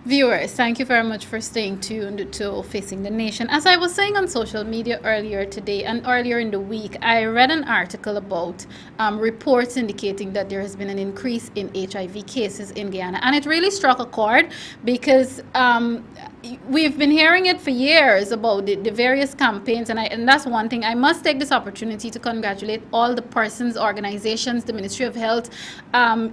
Viewers, thank you very much for staying tuned to Facing the Nation. As I was saying on social media earlier today and earlier in the week, I read an article about reports indicating that there has been an increase in HIV cases in Guyana. And it really struck a chord because we've been hearing it for years about the various campaigns. And that's one thing. I must take this opportunity to congratulate all the persons, organizations, the Ministry of Health.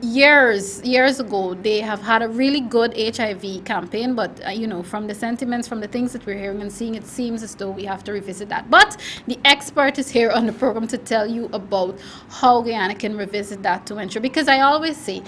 Years ago, they have had a really good HIV campaign, but from the sentiments, from the things that we're hearing and seeing, it seems as though we have to revisit that. But the expert is here on the program to tell you about how Guyana can revisit that to ensure, because I always say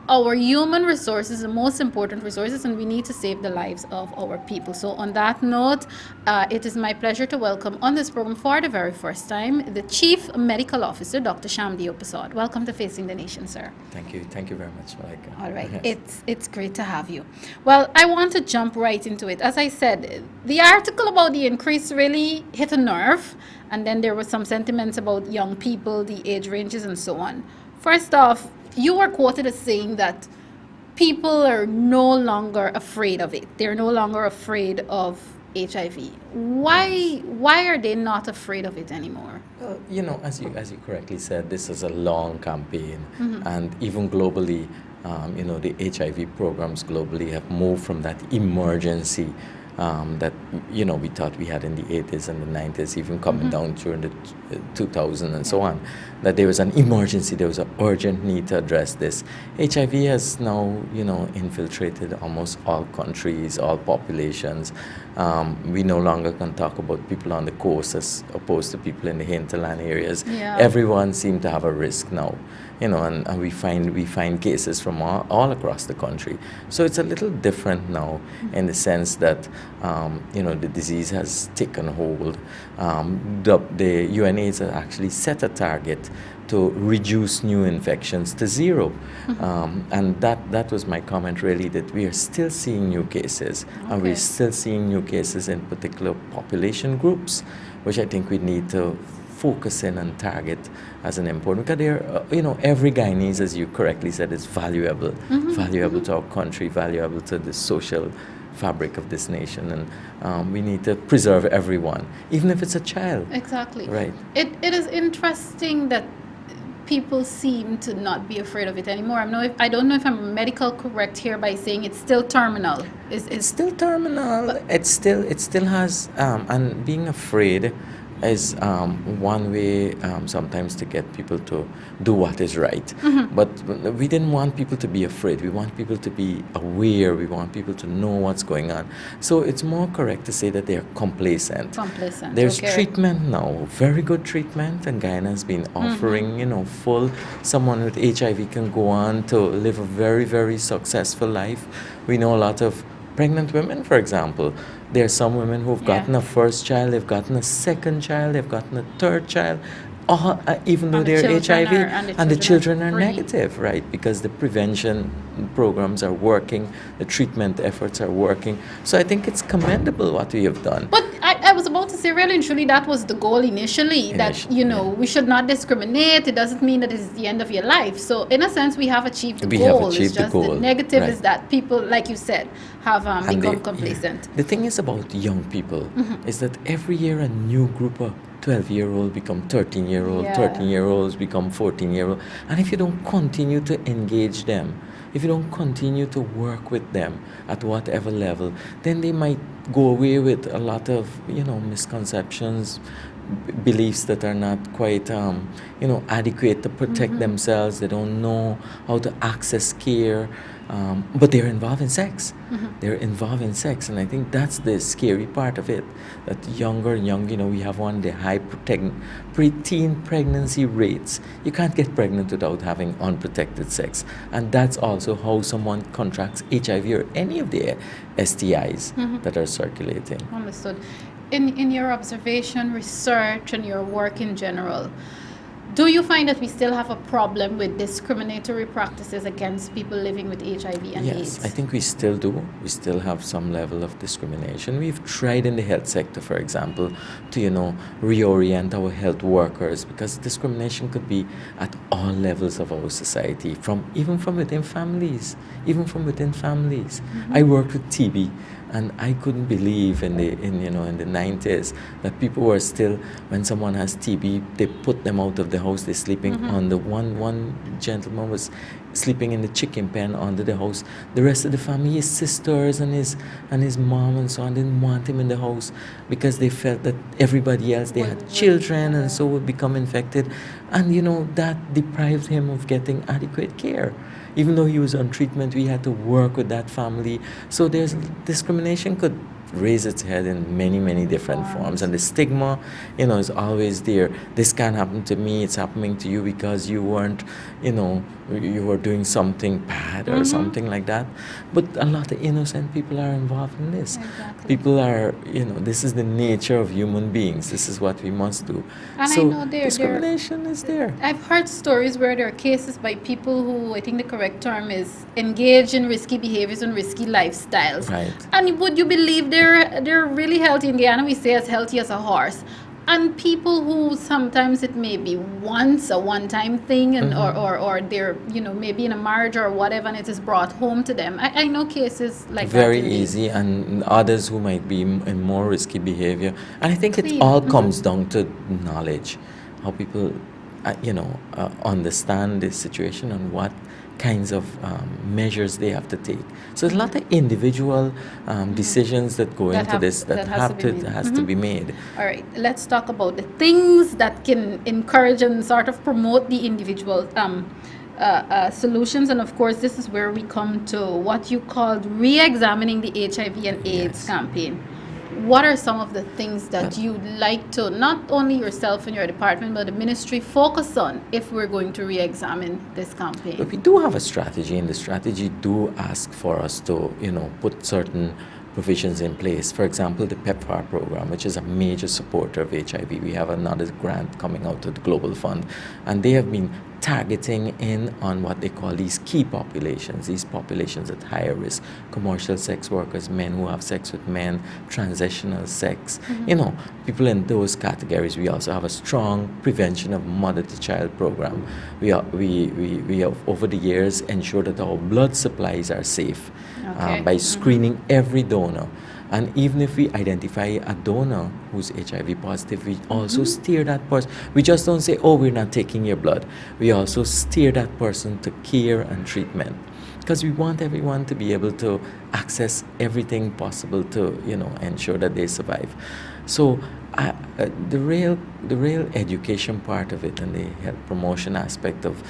our human resources are the most important resources, and we need to save the lives of our people. So on that note, it is my pleasure to welcome on this program for the very first time the Chief Medical Officer, Dr. Shamdeo Persaud. Welcome to Facing the Nation, sir. Thank you very much, Malika. All right, Yes. it's great to have you. Well, I want to jump right into it. As I said, the article about the increase really hit a nerve, and then there were some sentiments about young people, the age ranges, and so on. First off, you were quoted as saying that people are no longer afraid of it. They're no longer afraid of HIV. Why are they not afraid of it anymore? As you correctly said, this is a long campaign, and even globally, the HIV programs globally have moved from that emergency that we thought we had in the 80s and the 90s, even coming down during the 2000s and so on, that there was an emergency, there was an urgent need to address this. HIV has now, infiltrated almost all countries, all populations. We no longer can talk about people on the coast as opposed to people in the hinterland areas. Yeah. Everyone seems to have a risk now, and we find cases from all across the country. So it's a little different now in the sense that, the disease has taken hold. The UNAIDS has actually set a target to reduce new infections to zero. And that was my comment, really, that we are still seeing new cases. Okay. And we're still seeing new cases in particular population groups, which I think we need to focus in and target as an important, because they're, every Guyanese, as you correctly said, is valuable, valuable to our country, valuable to the social fabric of this nation, and we need to preserve everyone, even if it's a child. Exactly. Right. It is interesting that people seem to not be afraid of it anymore. I don't know if I'm medical correct here by saying it's still terminal. It's still terminal. It still has, and being afraid is one way sometimes to get people to do what is right. But we didn't want people to be afraid. We want people to be aware. We want people to know what's going on. So it's more correct to say that they're complacent. There's treatment now, very good treatment, and Guyana has been offering, full. Someone with HIV can go on to live a very, very successful life. We know a lot of pregnant women, for example. There are some women who've gotten a first child, they've gotten a second child, they've gotten a third child, even though they're HIV, and the children are negative, right? Because the prevention programs are working, the treatment efforts are working. So I think it's commendable what we have done. But I was about to say, really and truly, that was the goal initially, that, we should not discriminate. It doesn't mean that it's the end of your life. So in a sense, we have achieved the goal. It's just the negative is that people, like you said, have become complacent. The thing is about young people is that every year a new group of 12-year-olds become 13-year-olds, 13-year-olds become 14-year-olds. And if you don't continue to engage them, if you don't continue to work with them at whatever level, then they might go away with a lot of, misconceptions, beliefs that are not quite, adequate to protect themselves. They don't know how to access care, but they're involved in sex. They're involved in sex, and I think that's the scary part of it. That younger and young, we have one of the high preteen pregnancy rates. You can't get pregnant without having unprotected sex, and that's also how someone contracts HIV or any of the STIs that are circulating. Understood. In your observation, research, and your work in general, Do you find that we still have a problem with discriminatory practices against people living with HIV and Yes, I AIDS? think we still do. We still have some level of discrimination. We've tried in the health sector, for example, to reorient our health workers, because discrimination could be at all levels of our society, even from within families, I worked with TB, and I couldn't believe in the 90s that people were still, when someone has TB, they put them out of the house. They're sleeping on the one gentleman was sleeping in the chicken pen under the house. The rest of the family, his sisters and his mom and so on, didn't want him in the house because they felt that everybody else, they had children and so would become infected, and that deprived him of getting adequate care. Even though he was on treatment, we had to work with that family. So there's discrimination could raise its head in many, many different forms. And the stigma, is always there. This can't happen to me. It's happening to you because you weren't, you were doing something bad or something like that. But a lot of innocent people are involved in this. Exactly. People are, this is the nature of human beings. This is what we must do. And so I know discrimination is there. I've heard stories where there are cases by people who, I think the correct term is, engage in risky behaviors and risky lifestyles. Right. And would you believe they're really healthy? In Guyana, we say as healthy as a horse. And people who sometimes it may be once a one-time thing, and or they're maybe in a marriage or whatever, and it is brought home to them. I know cases like very that. Very easy, and others who might be in more risky behavior. And I think it Clean. all comes down to knowledge, how people understand this situation and what kinds of measures they have to take. So there's a lot of individual decisions that go into this that has to be made. All right, let's talk about the things that can encourage and sort of promote the individual solutions. And of course, this is where we come to what you called re-examining the HIV and AIDS campaign. What are some of the things that you'd like to, not only yourself and your department, but the ministry, focus on if we're going to re-examine this campaign? But we do have a strategy, and the strategy do ask for us to, put certain provisions in place. For example, the PEPFAR program, which is a major supporter of HIV. We have another grant coming out of the Global Fund, and they have been targeting in on what they call these key populations, these populations at higher risk: commercial sex workers, men who have sex with men, transitional sex, people in those categories. We also have a strong prevention of mother-to-child program. We have over the years ensured that our blood supplies are safe by screening every donor. And even if we identify a donor who's HIV positive, we also steer that person. We just don't say, oh, we're not taking your blood. We also steer that person to care and treatment, because we want everyone to be able to access everything possible to, ensure that they survive. So the real education part of it and the health promotion aspect of,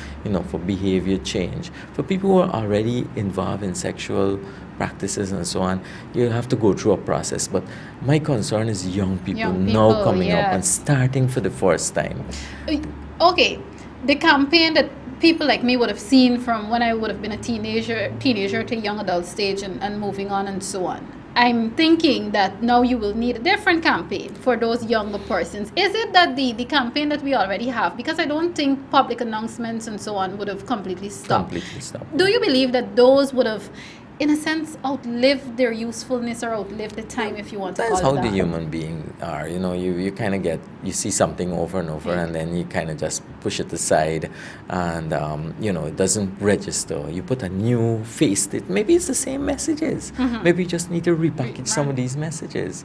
for behavior change, for people who are already involved in sexual practices and so on, you have to go through a process. But my concern is young people now coming up and starting for the first time. Okay, the campaign that people like me would have seen from when I would have been a teenager to young adult stage and moving on and so on. I'm thinking that now you will need a different campaign for those younger persons. Is it that the campaign that we already have, because I don't think public announcements and so on would have completely stopped. Do you believe that those would have, in a sense, outlived their usefulness or outlived the time, if you want to call it that? That's how the human beings are. You kind of you see something over and over, and then you kind of just push it aside, and it doesn't register. You put a new face. Maybe it's the same messages. Maybe you just need to repackage some of these messages.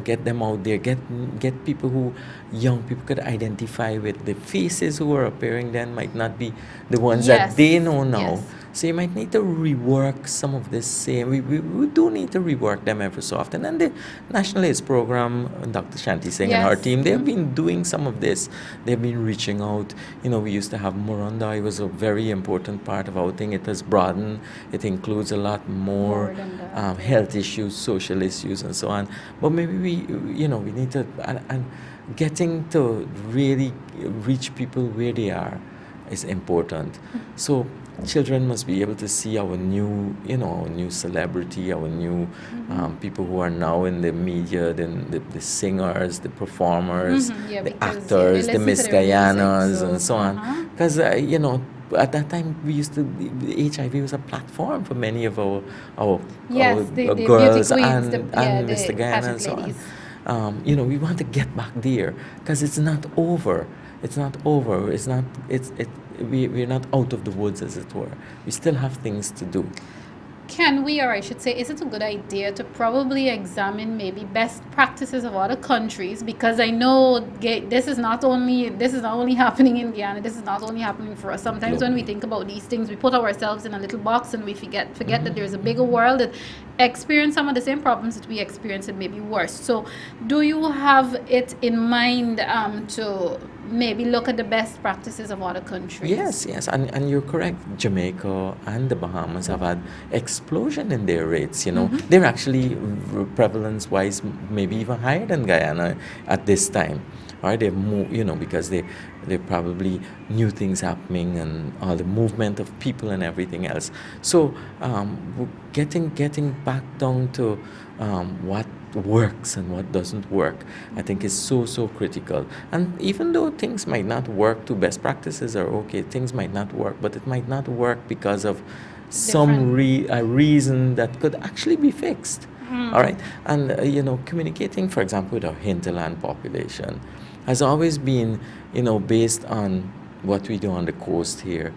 Get them out there. Get people young people could identify with. The faces who are appearing then might not be the ones that they know now. Yes. So you might need to rework some of this same. We do need to rework them every so often. And the National AIDS Program, Dr. Shanti Singh and her team, they've been doing some of this. They've been reaching out. We used to have Moranda. It was a very important part of our thing. It has broadened. It includes a lot more health issues, social issues, and so on. But maybe we need to, and getting to really reach people where they are is important. So children must be able to see our new, our new celebrity, our new people who are now in the media, the singers, the performers, Yeah, the because yeah, they actors, the listen to Miss their music. Guyanas, So and so on. Because, at that time, the HIV was a platform for many of our yes, the beauty girls queens, and Mr. the Guyana pageant and so on. ladies. We want to get back there because it's not over. It's not over. It's not. We're not out of the woods, as it were. We still have things to do. Can we, or I should say, is it a good idea to probably examine maybe best practices of other countries? Because I know this is not only happening in Guyana. This is not only happening for us. Sometimes when we Globally. think about these things, we put ourselves in a little box and we forget that there's a bigger world that experience some of the same problems that we experience and maybe worse. So, do you have it in mind to maybe look at the best practices of other countries? Yes, and you're correct. Jamaica and the Bahamas have had explosion in their rates. They're actually prevalence-wise maybe even higher than Guyana at this time. All right, they've moved, because they probably new things happening and all the movement of people and everything else. So getting back down to what works and what doesn't work, I think is so critical. And even though things might not work, to best practices are okay. Things might not work, but it might not work because of some a reason that could actually be fixed. All right, and communicating, for example, with our hinterland population, has always been, based on what we do on the coast here.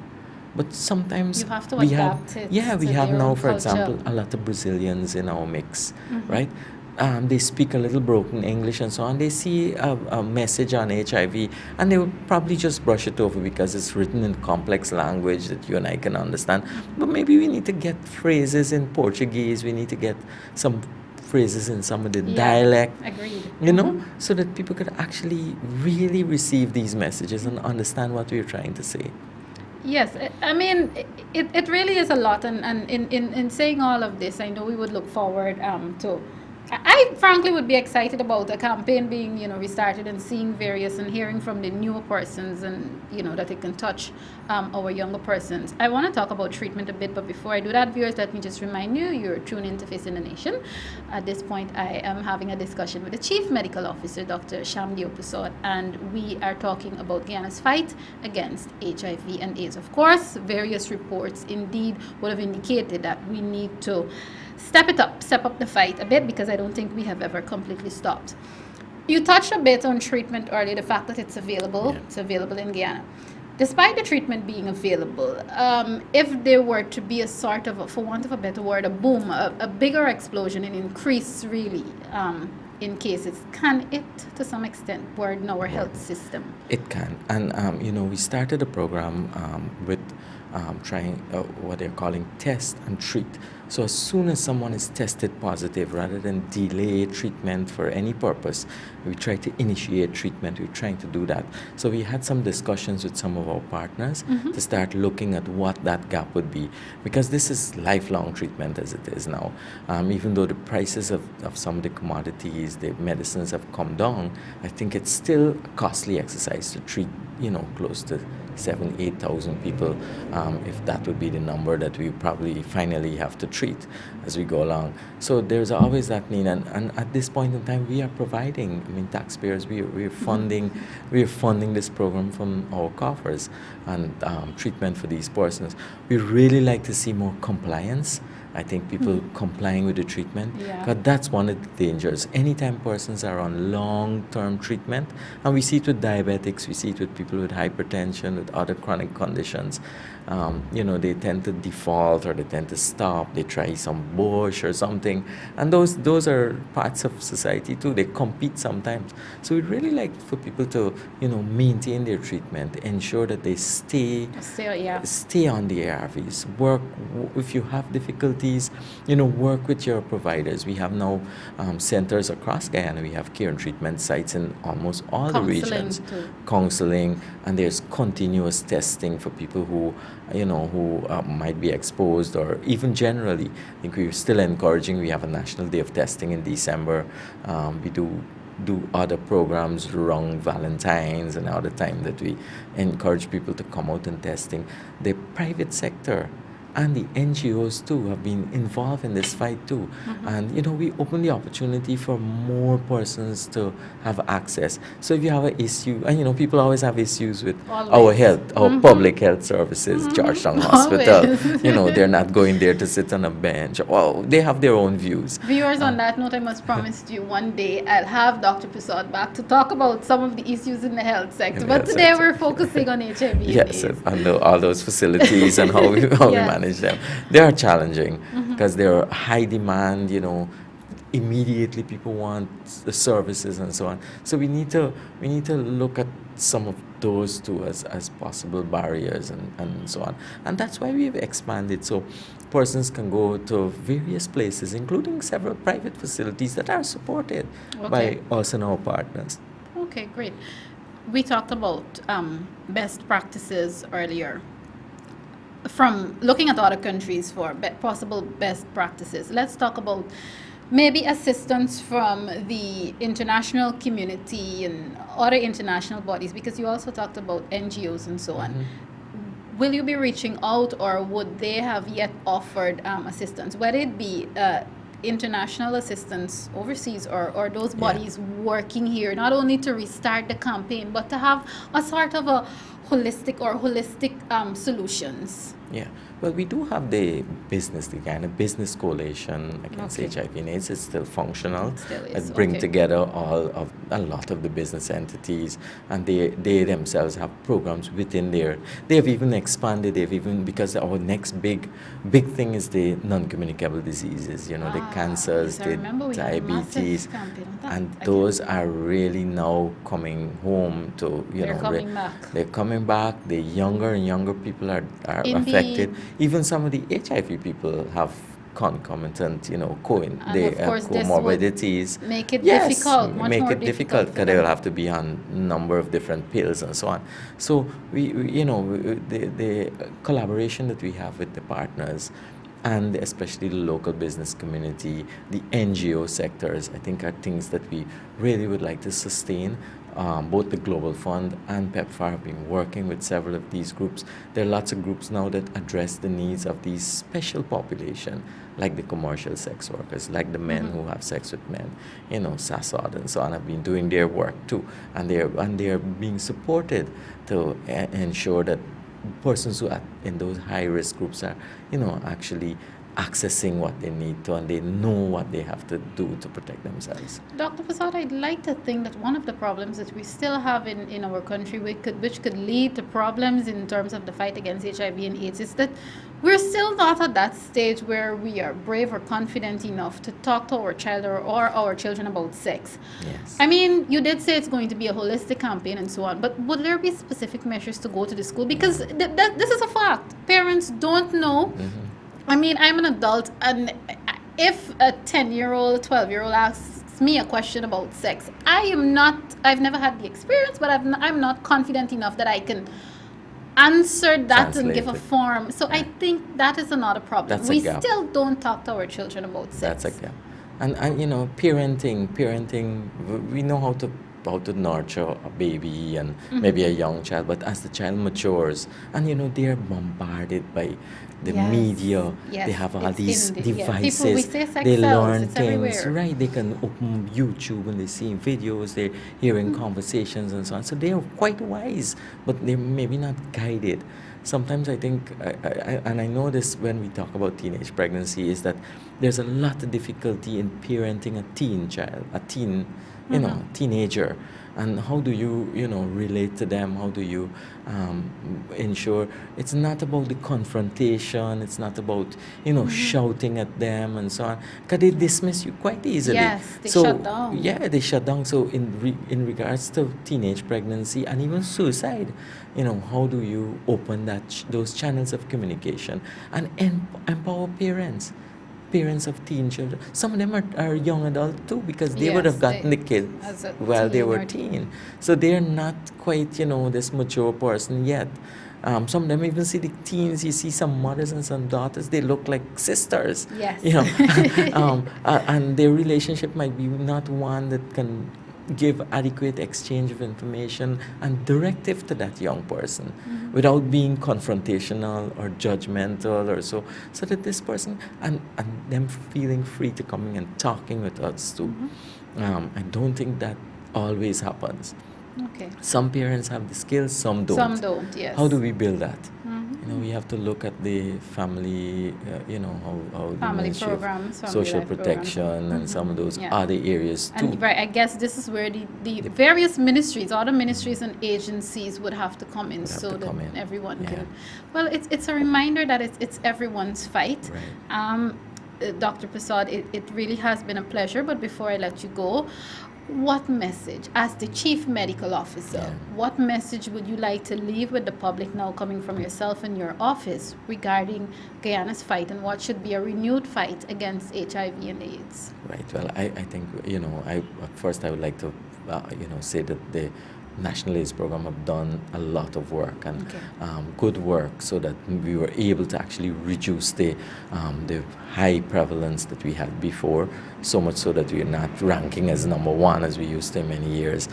But sometimes You have to we have, adapt it yeah, we to have their now, own for culture. example, a lot of Brazilians in our mix, right? They speak a little broken English and so on. They see a message on HIV and they will probably just brush it over because it's written in complex language that you and I can understand. But maybe we need to get phrases in Portuguese. We need to get some phrases in some of the dialect, Agreed. so that people could actually really receive these messages and understand what we're trying to say. Yes, I mean, it really is a lot. And in saying all of this, I know we would look forward to. I frankly would be excited about a campaign being, restarted and seeing various and hearing from the newer persons and, that it can touch our younger persons. I want to talk about treatment a bit, but before I do that, viewers, let me just remind you, you're tuned in to Facing the Nation. At this point, I am having a discussion with the Chief Medical Officer, Dr. Shamdeo Persaud, and we are talking about Guyana's fight against HIV and AIDS. Of course, various reports indeed would have indicated that we need to step up the fight a bit, because I don't think we have ever completely stopped. You touched a bit on treatment earlier, the fact that it's available. Yeah. It's available in Guyana. Despite the treatment being available, if there were to be a sort of, for want of a better word, a boom, a bigger explosion, an increase really in cases, can it to some extent burden our health system? It can. And, we started a program with trying what they're calling test and treat. So as soon as someone is tested positive, rather than delay treatment for any purpose, we try to initiate treatment. We're trying to do that. So we had some discussions with some of our partners to start looking at what that gap would be, because this is lifelong treatment as it is now. Even though the prices of some of the commodities, the medicines have come down, I think it's still a costly exercise to treat, close to 8,000 people, if that would be the number that we probably finally have to treat as we go along. So there's always that need, and at this point in time, we are providing. Taxpayers, we're funding this program from our coffers, and treatment for these persons. We really like to see more compliance. I think people complying with the treatment, because that's one of the dangers. Anytime persons are on long-term treatment, and we see it with diabetics, we see it with people with hypertension, with other chronic conditions, they tend to default, or they tend to stop. They try some bush or something, and those are parts of society too. They compete sometimes. So we'd really like for people to maintain their treatment, ensure that they stay on the ARVs. Work if you have difficulties, work with your providers. We have now centers across Guyana. We have care and treatment sites in almost all the regions. Counseling, and there's continuous testing for people who might be exposed, or even generally. I think we're still encouraging. We have a National Day of Testing in December. We do do other programs around Valentine's and other time that we encourage people to come out and testing. The private sector and the NGOs too have been involved in this fight too. And we open the opportunity for more persons to have access. So if you have an issue, and people always have issues with our Always. health, our public health services, Georgetown Hospital, they're not going there to sit on a bench. Well, they have their own views. Viewers, on that note, I must promise you one day I'll have Dr. Persaud back to talk about some of the issues in the health sector. In the But health today sector. we're focusing on HIV Yes, AIDS. and all those facilities and how we Yes. manage them. They are challenging because they're high demand, immediately people want the services and so on. So we need to look at some of those too as possible barriers and so on. And that's why we've expanded so persons can go to various places, including several private facilities that are supported by us and our partners. Okay, great. We talked about best practices earlier. From looking at other countries for possible best practices, let's talk about maybe assistance from the international community and other international bodies, because you also talked about NGOs and so on. Will you be reaching out, or would they have yet offered assistance, whether it be international assistance overseas or those bodies working here, not only to restart the campaign, but to have a sort of a holistic solutions? Yeah, well, we do have the Guyana Business Coalition against HIV and AIDS. It's still functional. It still is, It brings okay. together a lot of the business entities, and they themselves have programs within there. They have even expanded. Because our next big thing is the non-communicable diseases. The cancers, yes, I the remember we had a massive diabetes, campaign on that. and those are really now coming home to They're coming back. They're coming back. The younger and younger people are Indeed. affected. Even some of the HIV people have concomitant, And of course, this would comorbidities. make it Yes, difficult, much make more it difficult for because they will them. have to be on a number of different pills and so on. So the collaboration that we have with the partners, and especially the local business community, the NGO sectors, I think are things that we really would like to sustain. Both the Global Fund and PEPFAR have been working with several of these groups. There are lots of groups now that address the needs of these special population, like the commercial sex workers, like the men who have sex with men, SASOD and so on, have been doing their work too. And they're being supported to ensure that persons who are in those high-risk groups are, actually accessing what they need to, and they know what they have to do to protect themselves. Dr. Persaud, I'd like to think that one of the problems that we still have in our country, which could lead to problems in terms of the fight against HIV and AIDS, is that we're still not at that stage where we are brave or confident enough to talk to our child or our children about sex. Yes. I mean, you did say it's going to be a holistic campaign and so on, but would there be specific measures to go to the school? Because this is a fact. Parents don't know. I mean, I'm an adult, and if a 10-year-old, 12-year-old asks me a question about sex, I've never had the experience, but I'm not confident enough that I can answer that and give a form. So I think that is another problem. That's a We gap. still don't talk to our children about sex. That's a gap. And parenting, we know how to nurture a baby and maybe a young child, but as the child matures, and they are bombarded by the media. Yes, They have all it's these in the- devices. People, we say sex they sells, learn it's things, everywhere. right? They can open YouTube and they're seeing videos, they're hearing conversations and so on. So they are quite wise, but they're maybe not guided. Sometimes I think, and I know this when we talk about teenage pregnancy, is that there's a lot of difficulty in parenting a teenager. And how do you, relate to them? How do you ensure it's not about the confrontation? It's not about, shouting at them and so on. Because they dismiss you quite easily. Yes, they shut down. Yeah, they shut down. So in regards to teenage pregnancy and even suicide, how do you open those channels of communication and empower parents of teen children? Some of them are young adults too, because they would have gotten the kids while they were teen. So they're not quite, this mature person yet. Some of them even see the teens. You see some mothers and some daughters, they look like sisters. Yes. And their relationship might be not one that can give adequate exchange of information and directive to that young person without being confrontational or judgmental or so that this person and them feeling free to coming and talking with us too. I don't think that always happens. Okay. Some parents have the skills, some don't. Some don't, yes. How do we build that? We have to look at the family, how the Family Ministry of programs, family Social life Protection programs. and some of those Yeah. other areas too. And right, I guess this is where the various ministries, other ministries and agencies would have to come in Would have so to that come in. everyone Yeah. can. Well, it's a reminder that it's everyone's fight. Right. Dr. Persaud, it really has been a pleasure. But before I let you go, what message, as the Chief Medical Officer, what message would you like to leave with the public now, coming from yourself and your office, regarding Guyana's fight and what should be a renewed fight against HIV and AIDS? Right. Well, I think, first I would like to, say that the National AIDS Program have done a lot of work and good work so that we were able to actually reduce the high prevalence that we had before, so much so that we are not ranking as number one as we used to in many years.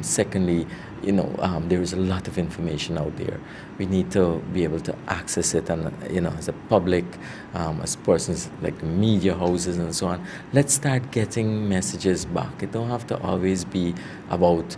Secondly, there is a lot of information out there. We need to be able to access it, and as a public, as persons like the media houses and so on, let's start getting messages back. It don't have to always be about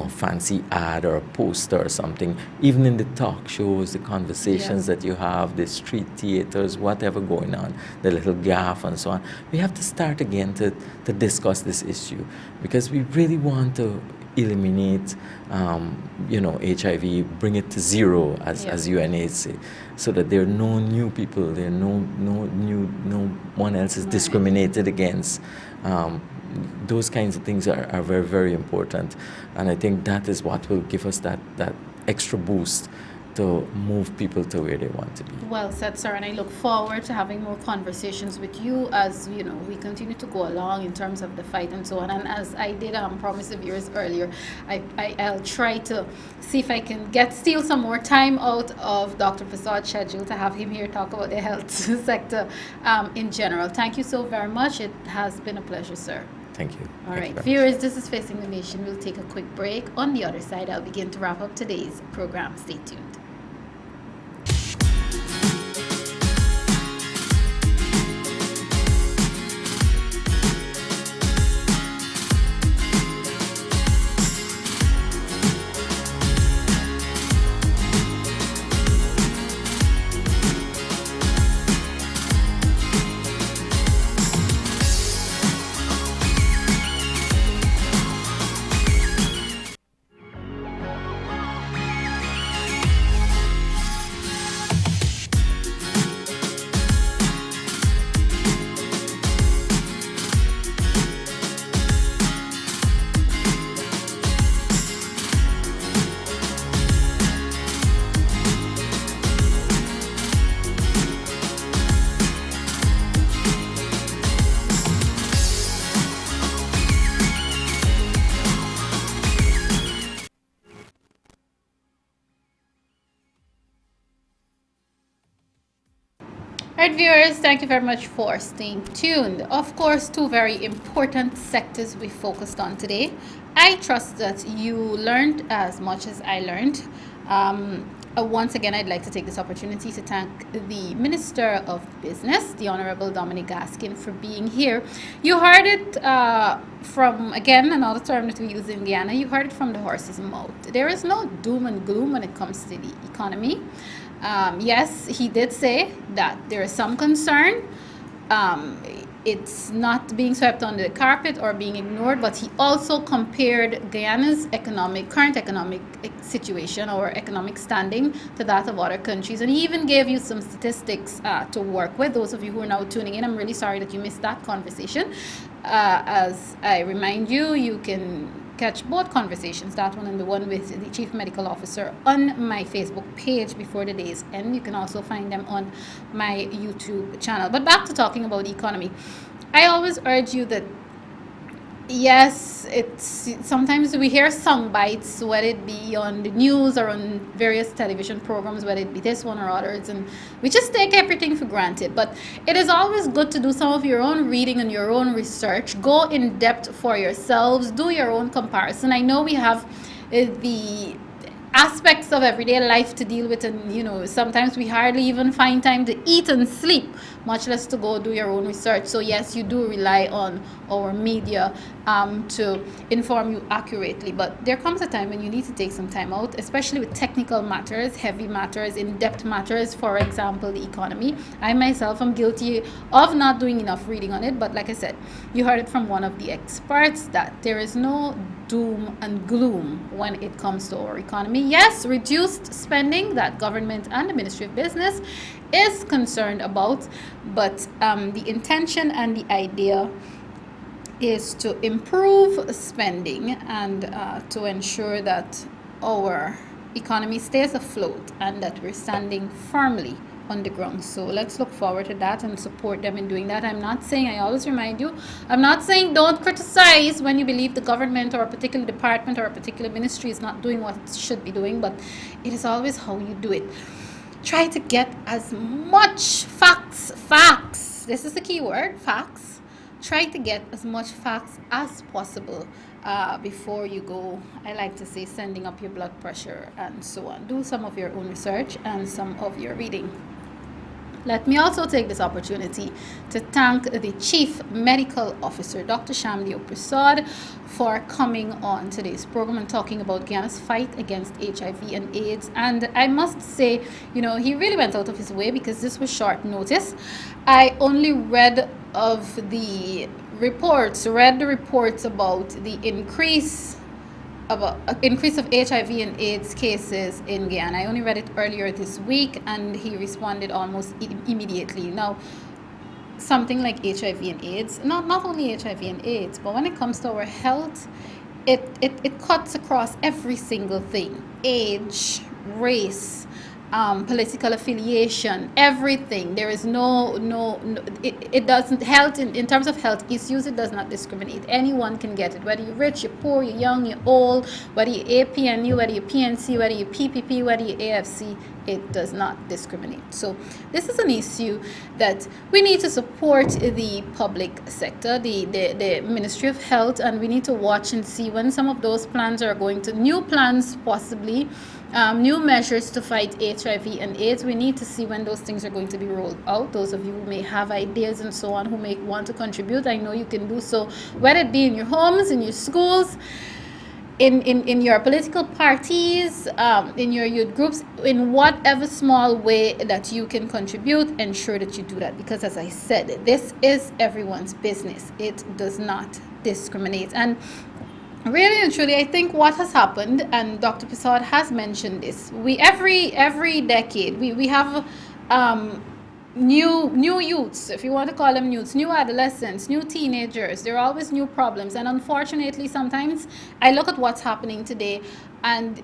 fancy ad or a poster or something. Even in the talk shows, the conversations that you have, the street theaters, whatever going on, the little gaff and so on, we have to start again to discuss this issue, because we really want to eliminate HIV, bring it to zero, as UNAIDS say, so that there are no new people, there are no one else is discriminated against. Those kinds of things are very, very important, and I think that is what will give us that extra boost to move people to where they want to be. Well said, sir, and I look forward to having more conversations with you as we continue to go along in terms of the fight and so on. And as I did promise the viewers earlier, I'll try to see if I can steal some more time out of Dr. Persaud's schedule to have him here talk about the health sector in general. Thank you so very much. It has been a pleasure, sir. Thank you. All right, viewers, this is Facing the Nation. We'll take a quick break. On the other side, I'll begin to wrap up today's program. Stay tuned. All right, viewers, thank you very much for staying tuned. Of course, two very important sectors we focused on today. I trust that you learned as much as I learned. Once again, I'd like to take this opportunity to thank the Minister of Business, the Honorable Dominic Gaskin, for being here. You heard it from, again, another term that we use in Guyana, you heard it from the horse's mouth. There is no doom and gloom when it comes to the economy. Yes, he did say that there is some concern. It's not being swept under the carpet or being ignored, but he also compared Guyana's current economic situation or economic standing to that of other countries. And he even gave you some statistics to work with. Those of you who are now tuning in, I'm really sorry that you missed that conversation. As I remind you, you can catch both conversations, that one and the one with the Chief Medical Officer, on my Facebook page before the day's end. You can also find them on my YouTube channel. But back to talking about the economy. I always urge you that Yes, it's sometimes we hear sound bites, whether it be on the news or on various television programs, whether it be this one or others, and we just take everything for granted. But it is always good to do some of your own reading and your own research. Go in depth for yourselves, do your own comparison. I know we have the aspects of everyday life to deal with, and sometimes we hardly even find time to eat and sleep, much less to go do your own research. So yes, you do rely on our media to inform you accurately, but there comes a time when you need to take some time out, especially with technical matters, heavy matters, in-depth matters. For example, the economy. I myself am guilty of not doing enough reading on it, but like I said, you heard it from one of the experts that there is no doom and gloom when it comes to our economy. Yes, reduced spending that government and the Ministry of Business is concerned about, but the intention and the idea is to improve spending and to ensure that our economy stays afloat and that we're standing firmly on the ground. So let's look forward to that and support them in doing that. I'm not saying, I always remind you, I'm not saying don't criticize when you believe the government or a particular department or a particular ministry is not doing what it should be doing, but it is always how you do it. Try to get as much facts. This is the key word, facts. Try to get as much facts as possible before you go, I like to say, sending up your blood pressure and so on. Do some of your own research and some of your reading. Let me also take this opportunity to thank the Chief Medical Officer, Dr. Shamdeo Persaud, for coming on today's program and talking about Guyana's fight against HIV and AIDS. And I must say, he really went out of his way because this was short notice. I only read the reports about the increase of HIV and AIDS cases in Guyana. I only read it earlier this week, and he responded almost immediately. Now, something like HIV and AIDS, not only HIV and AIDS, but when it comes to our health, it cuts across every single thing: age, race, political affiliation, everything. There is no it doesn't, health in terms of health issues, it does not discriminate. Anyone can get it, whether you're rich, you're poor, you're young, you're old, whether you're APNU, whether you're PNC, whether you're PPP, whether you're AFC. It does not discriminate. So this is an issue that we need to support the public sector, the Ministry of Health, and we need to watch and see when some of those plans are going to, new plans possibly, new measures to fight HIV and AIDS. We need to see when those things are going to be rolled out. Those of you who may have ideas and so on, who may want to contribute, I know you can do so, whether it be in your homes, in your schools, in your political parties, in your youth groups, in whatever small way that you can contribute. Ensure that you do that, because as I said, this is everyone's business. It does not discriminate. And really and truly, I think what has happened, and Dr. Persaud has mentioned this, we every decade we have new youths, if you want to call them youths, new adolescents, new teenagers. There are always new problems, and unfortunately sometimes I look at what's happening today, and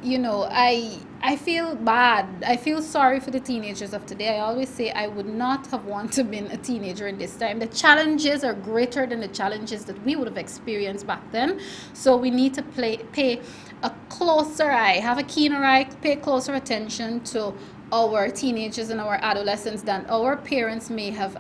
I feel bad. I feel sorry for the teenagers of today. I always say I would not have wanted to been a teenager in this time. The challenges are greater than the challenges that we would have experienced back then. So we need to pay a closer eye, have a keener eye, pay closer attention to our teenagers and our adolescents than our parents may have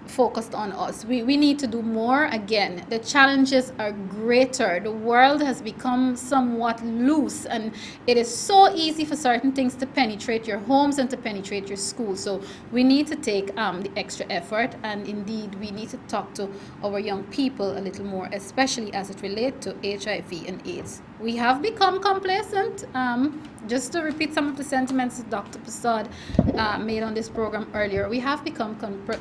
focused on us. We need to do more. Again, the challenges are greater. The world has become somewhat loose, and it is so easy for certain things to penetrate your homes and to penetrate your schools. So we need to take the extra effort, and indeed we need to talk to our young people a little more, especially as it relates to HIV and AIDS. We have become complacent. Just to repeat some of the sentiments that Dr. Persaud made on this program earlier, we have become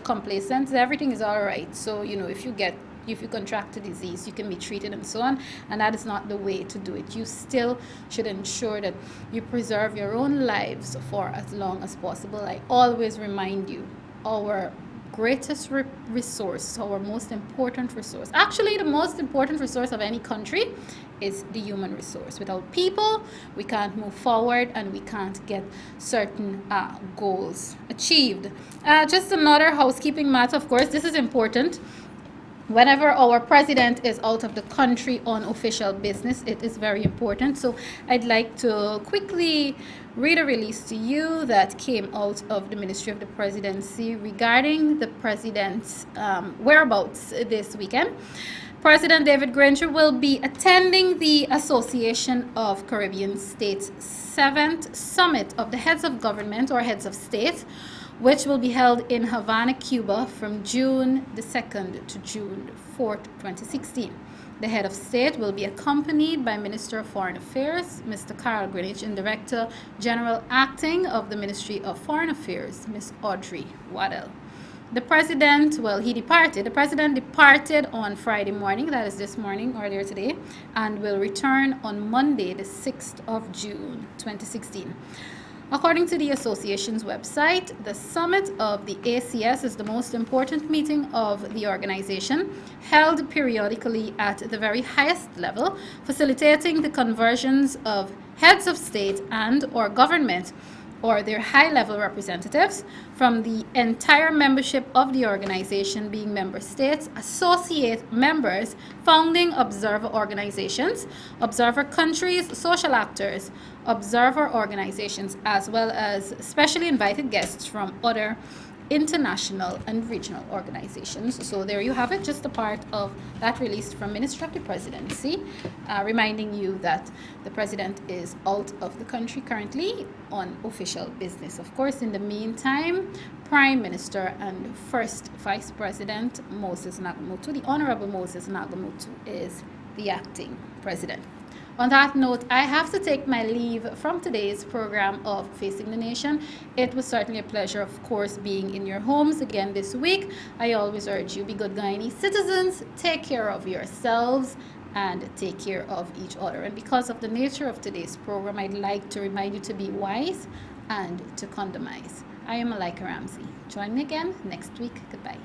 complacent. Everything is all right. So, if you contract a disease, you can be treated and so on, and that is not the way to do it. You still should ensure that you preserve your own lives for as long as possible. I always remind you, our greatest resource, our most important resource, actually the most important resource of any country, is the human resource. Without people, we can't move forward and we can't get certain goals achieved. Just another housekeeping matter, of course, this is important. whenever our president is out of the country on official business, it is very important. So I'd like to quickly read a release to you that came out of the Ministry of the Presidency regarding the president's whereabouts this weekend. President David Granger will be attending the Association of Caribbean States 7th Summit of the Heads of Government or Heads of State, which will be held in Havana, Cuba from June the 2nd to June 4th, 2016. The head of state will be accompanied by Minister of Foreign Affairs, Mr. Carl Greenwich, and Director General Acting of the Ministry of Foreign Affairs, Ms. Audrey Waddell. The president departed on Friday morning, that is this morning, earlier today, and will return on Monday, the 6th of June, 2016. According to the association's website, the summit of the ACS is the most important meeting of the organization, held periodically at the very highest level, facilitating the conversions of heads of state and or government or their high-level representatives from the entire membership of the organization, being member states, associate members, founding observer organizations, observer countries, social actors, observer organizations, as well as specially invited guests from other international and regional organizations. So there you have it, just a part of that release from Ministry of the Presidency, reminding you that the president is out of the country currently on official business. Of course, in the meantime, Prime Minister and First Vice President Moses Nagamutu, the Honorable Moses Nagamutu, is the acting president. On that note, I have to take my leave from today's program of Facing the Nation. It was certainly a pleasure, of course, being in your homes again this week. I always urge you, be good Guyanese citizens, take care of yourselves, and take care of each other. And because of the nature of today's program, I'd like to remind you to be wise and to condomize. I am Malika Ramsey. Join me again next week. Goodbye.